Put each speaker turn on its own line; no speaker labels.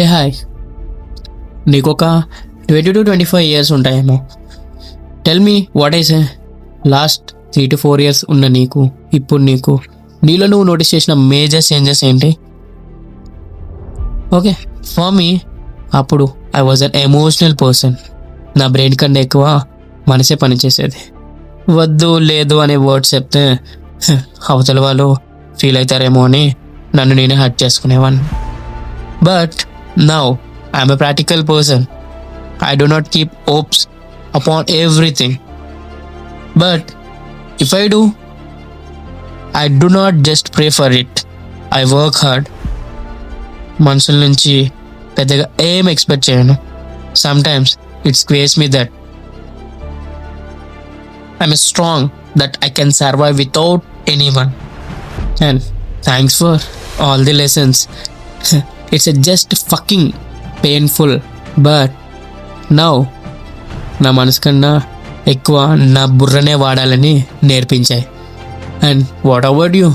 ఏ hi, నీకు ఒక 20 to 25 years ఉంటాయేమో. Tell me what I say. Last 3 to 4 years ఉన్న నీకు, ఇప్పుడు నీలో నువ్వు నోటీస్ చేసిన మేజర్ చేంజెస్ ఏంటి? ఓకే, ఫర్ మీ అప్పుడు I was an emotional person. నా బ్రెయిన్ కన్నా ఎక్కువ మనసే పనిచేసేది. వద్దు లేదు అనే వర్డ్స్ చెప్తే అవతల వాళ్ళు ఫీల్ అవుతారేమో అని నన్ను నేనే హర్ట్ చేసుకునేవాడిని. But now I'm a practical person. I do not keep hopes upon everything. But if I do, I do not just pray for it. I work hard. మనుషుల నుంచి పెద్దగా ఏం ఎక్స్పెక్ట్ చేయను. Sometimes it scares me that I'm strong, that I can survive without anyone. And thanks for all the lessons. It's just fucking painful, but now నా మనసు కన్నా ఎక్కువ నా బుర్రనే వాడాలని నేర్పించాయి. And what about you?